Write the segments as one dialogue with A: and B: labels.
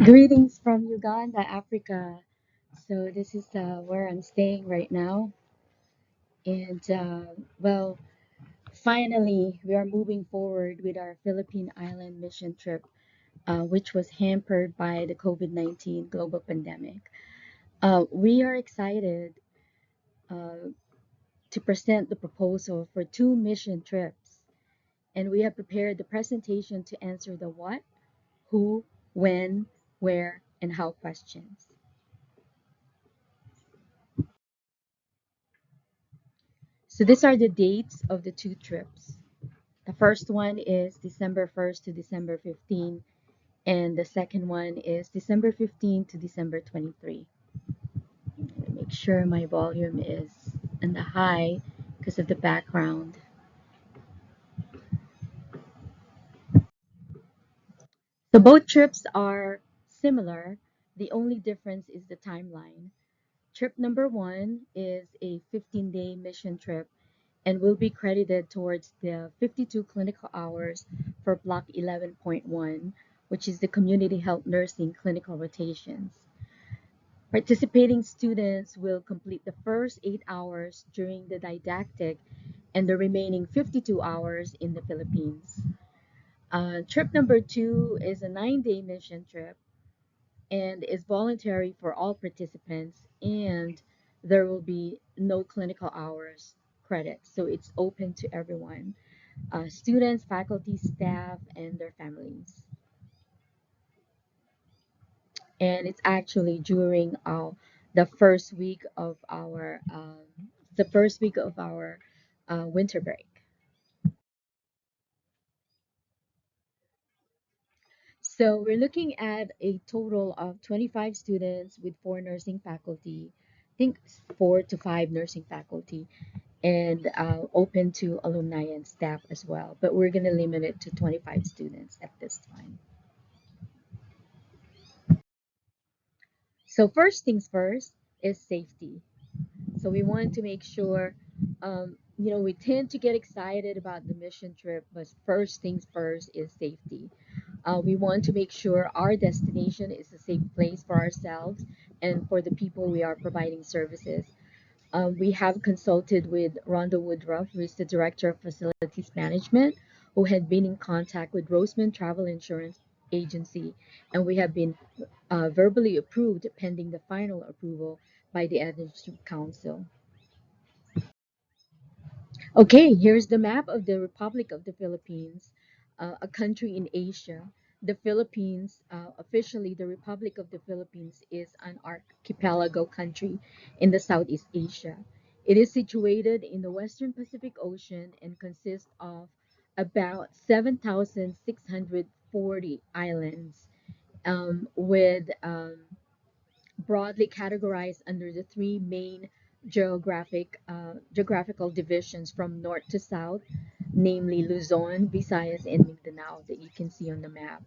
A: Greetings from Uganda, Africa. So this is where I'm staying right now, and well, finally we are moving forward with our Philippine Island mission trip, which was hampered by the COVID-19 global pandemic. We are excited uh, to present the proposal for two mission trips, and we have prepared the presentation to answer the what, who, when, where, and how questions. So these are the dates of the two trips. The first one is December 1st to December 15, and the second one is December 15 to December 23. Make sure my volume is in the high because of the background. So both trips are similar. The only difference is the timeline. Trip number one is a 15-day mission trip and will be credited towards the 52 clinical hours for Block 11.1, which is the Community Health Nursing clinical rotations. Participating students will complete the first 8 hours during the didactic and the remaining 52 hours in the Philippines. Trip number two is a 9-day mission trip and is voluntary for all participants, and there will be no clinical hours credit. So it's open to everyone, students, faculty, staff, and their families. And it's actually during the first week of our winter break. So we're looking at a total of 25 students with four nursing faculty, I think 4 to 5 nursing faculty, and open to alumni and staff as well. But we're going to limit it to 25 students at this time. So first things first is safety. So we want to make sure, we tend to get excited about the mission trip, but first things first is safety. We want to make sure our destination is a safe place for ourselves and for the people we are providing services. We have consulted with Rhonda Woodruff, who is the Director of Facilities Management, who had been in contact with Roseman Travel Insurance Agency, and we have been verbally approved pending the final approval by the Administrative Council. Okay, here's the map of the Republic of the Philippines, a country in Asia. The Philippines, officially the Republic of the Philippines, is an archipelago country in the Southeast Asia. It is situated in the Western Pacific Ocean and consists of about 7,640 islands, with broadly categorized under the three main geographical divisions from north to south, namely Luzon, Visayas, and Mindanao, that you can see on the map.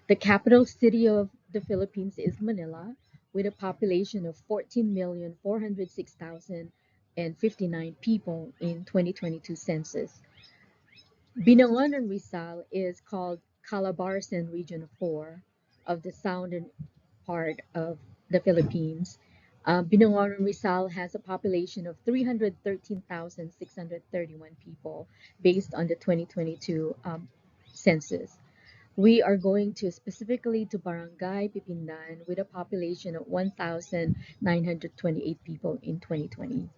A: The capital city of the Philippines is Manila, with a population of 14,406,059 people in 2022 census. Binangon and Rizal is called Calabarzon Region 4 of the southern part of the Philippines. Binangon and Rizal has a population of 313,631 people based on the 2022 census. We are going to specifically to Barangay Pipindan with a population of 1,928 people in 2020.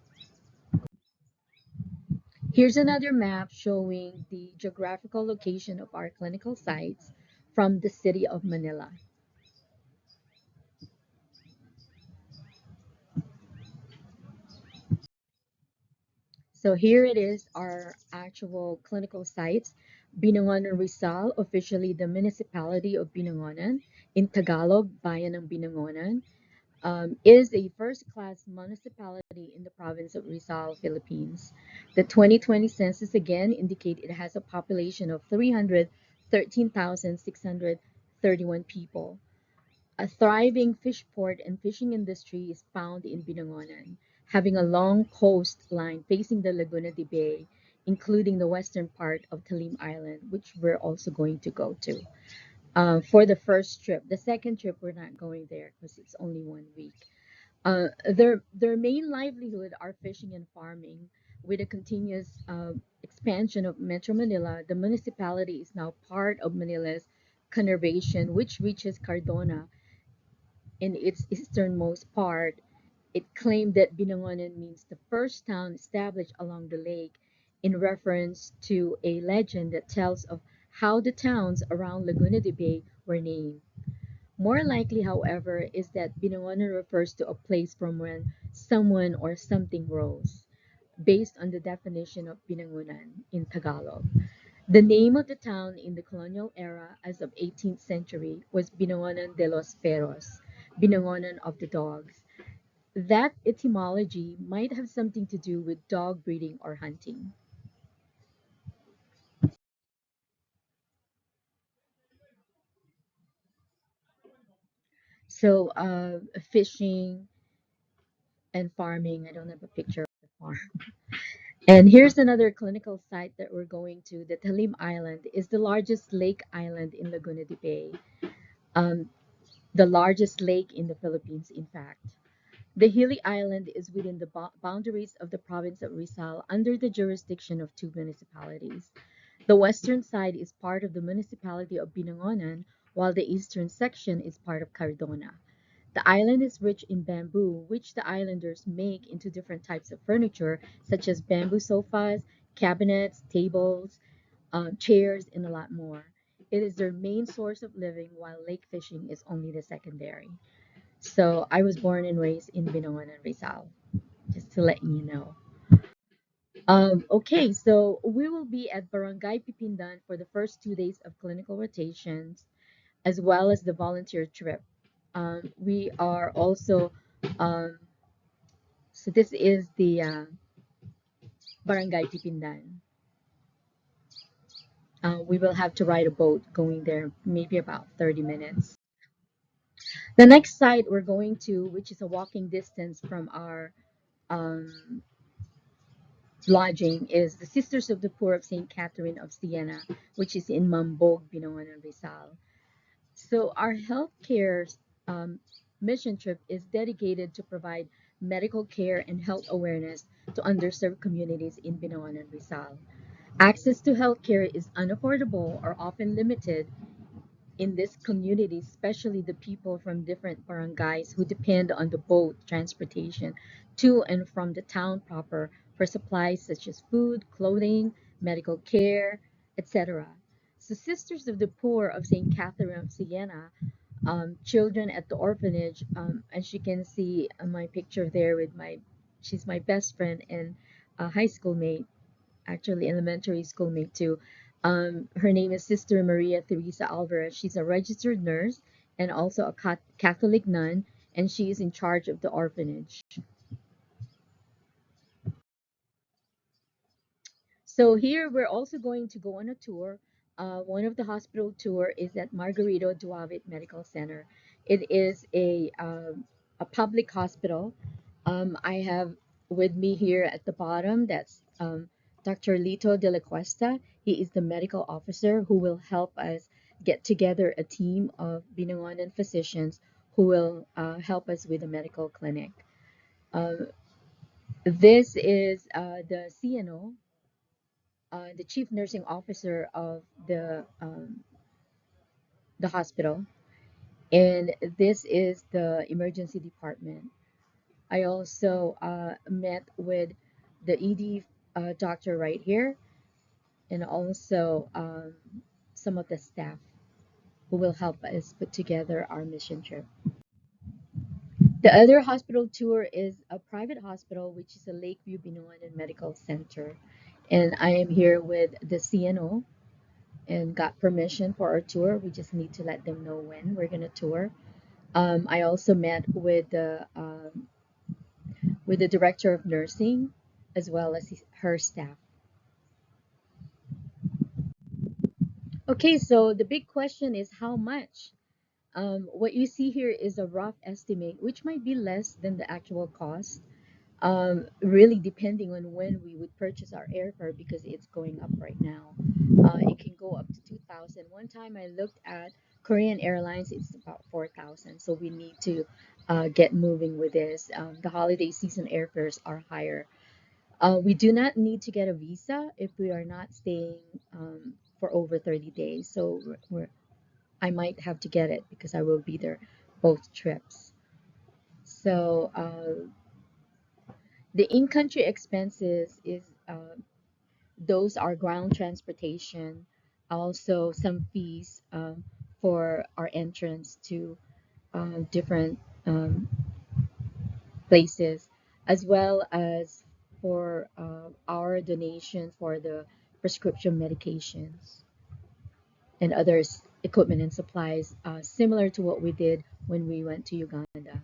A: Here's another map showing the geographical location of our clinical sites from the city of Manila. So here it is, our actual clinical sites. Binangonan, Rizal, officially the municipality of Binangonan, in Tagalog, Bayan ng Binangonan, is a first-class municipality in the province of Rizal, Philippines. The 2020 census again indicate it has a population of 313,631 people. A thriving fish port and fishing industry is found in Binangonan, having a long coastline facing the Laguna de Bay, including the western part of Talim Island, which we're also going to go to. for the first trip. The second trip, we're not going there because it's only 1 week. Their main livelihood are fishing and farming. With a continuous expansion of Metro Manila, the municipality is now part of Manila's conurbation, which reaches Cardona in its easternmost part. It claimed that Binangonan means the first town established along the lake, in reference to a legend that tells of how the towns around Laguna de Bay were named. More likely, however, is that Binangonan refers to a place from when someone or something rose, based on the definition of Binangonan in Tagalog. The name of the town in the colonial era as of 18th century was Binangonan de los Perros, Binangonan of the dogs. That etymology might have something to do with dog breeding or hunting. So, fishing and farming. I don't have a picture of the farm. And here's another clinical site that we're going to. The Talim Island is the largest lake island in Laguna de Bay, um, the largest lake in the Philippines, in fact. The hilly island is within the boundaries of the province of Rizal under the jurisdiction of two municipalities. The western side is part of the municipality of Binangonan, while the eastern section is part of Cardona. The island is rich in bamboo, which the islanders make into different types of furniture, such as bamboo sofas, cabinets, tables, chairs, and a lot more. It is their main source of living, while lake fishing is only the secondary. So I was born and raised in Binongan and Rizal, just to let you know. Okay, so we will be at Barangay Pipindan for the first 2 days of clinical rotations, as well as the volunteer trip. We are also, um, so this is the Barangay Pipindan. We will have to ride a boat going there, maybe about 30 minutes. The next site we're going to, which is a walking distance from our um, lodging, is the Sisters of the Poor of St. Catherine of Siena, which is in Mambog, Binoan, and Rizal. So our healthcare um, mission trip is dedicated to provide medical care and health awareness to underserved communities in Binoan and Rizal. Access to healthcare is unaffordable or often limited in this community, especially the people from different barangays who depend on the boat transportation to and from the town proper for supplies such as food, clothing, medical care, etc. So, Sisters of the Poor of St. Catherine of Siena, children at the orphanage, as you can see on my picture there with she's my best friend and a high school mate, actually elementary schoolmate too. Her name is Sister Maria Teresa Alvarez. She's a registered nurse and also a Catholic nun, and she is in charge of the orphanage. So here we're also going to go on a tour. One of the hospital tour is at Margarito Duavit Medical Center. It is a public hospital. I have with me here at the bottom, that's Dr. Lito de la Cuesta. He is the medical officer who will help us get together a team of Binangonan physicians who will help us with the medical clinic. Uh, this is the CNO, the chief nursing officer of the hospital, and this is the emergency department. I also met with the ED doctor right here, and also some of the staff who will help us put together our mission trip. The other hospital tour is a private hospital, which is a Lakeview Binoan Medical Center, and I am here with the CNO and got permission for our tour. We just need to let them know when we're gonna tour. I also met with the director of nursing as well as her staff. Okay, so the big question is how much? What you see here is a rough estimate, which might be less than the actual cost, really depending on when we would purchase our airfare because it's going up right now. It can go up to 2,000. One time I looked at Korean Airlines it's about 4,000. So we need to get moving with this. The holiday season airfares are higher. We do not need to get a visa if we are not staying for over 30 days. So I might have to get it because I will be there both trips. So the in-country expenses is those are ground transportation, also some fees for our entrance to different um, places, as well as for our donation for the prescription medications and others equipment and supplies, similar to what we did when we went to Uganda.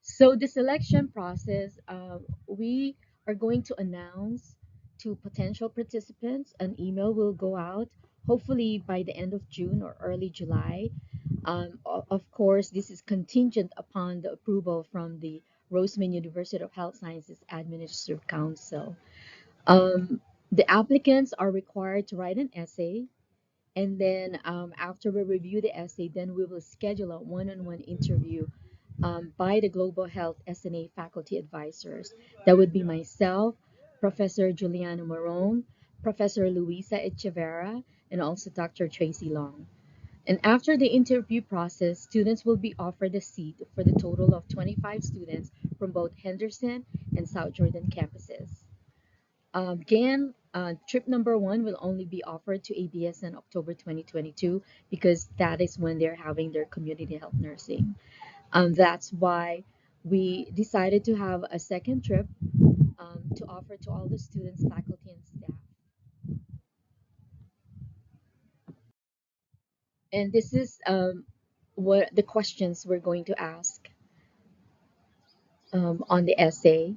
A: So the selection process, we are going to announce to potential participants. An email will go out, hopefully by the end of June or early July. Of course, this is contingent upon the approval from the Roseman University of Health Sciences Administrative Council. Um, the applicants are required to write an essay, and then after we review the essay, then we will schedule a one-on-one interview by the Global Health SNA faculty advisors. That would be myself, Professor Juliana Morone, Professor Luisa Echeverra, and also Dr. Tracy Long. And after the interview process, students will be offered a seat for the total of 25 students from both Henderson and South Jordan campuses. Again, trip number one will only be offered to ABS in October 2022 because that is when they're having their community health nursing. That's why we decided to have a second trip to offer to all the students, faculty, and staff. And this is what the questions we're going to ask on the essay.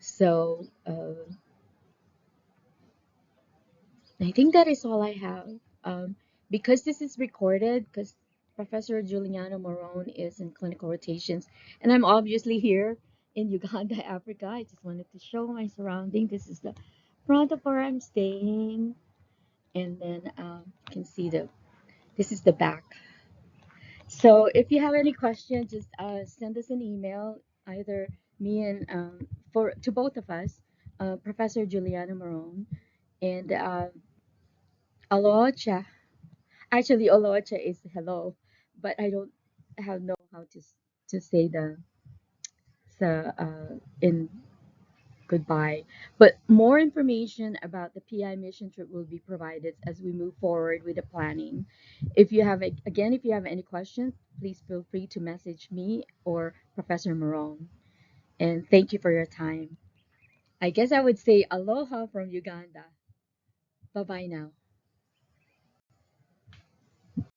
A: So I think that is all I have. Because this is recorded, because Professor Giuliano Morone is in clinical rotations, and I'm obviously here in Uganda, Africa. I just wanted to show my surrounding. This is the front of where I'm staying, and then you can see this is the back. So if you have any questions, just send us an email, either me and for to both of us, Professor Giuliano Morone, and Aloha. Actually, Oloacha is hello, but I don't have know how to say the in goodbye. But more information about the PI mission trip will be provided as we move forward with the planning. If you have again, if you have any questions, please feel free to message me or Professor Marone. And thank you for your time. I guess I would say aloha from Uganda. Bye bye now.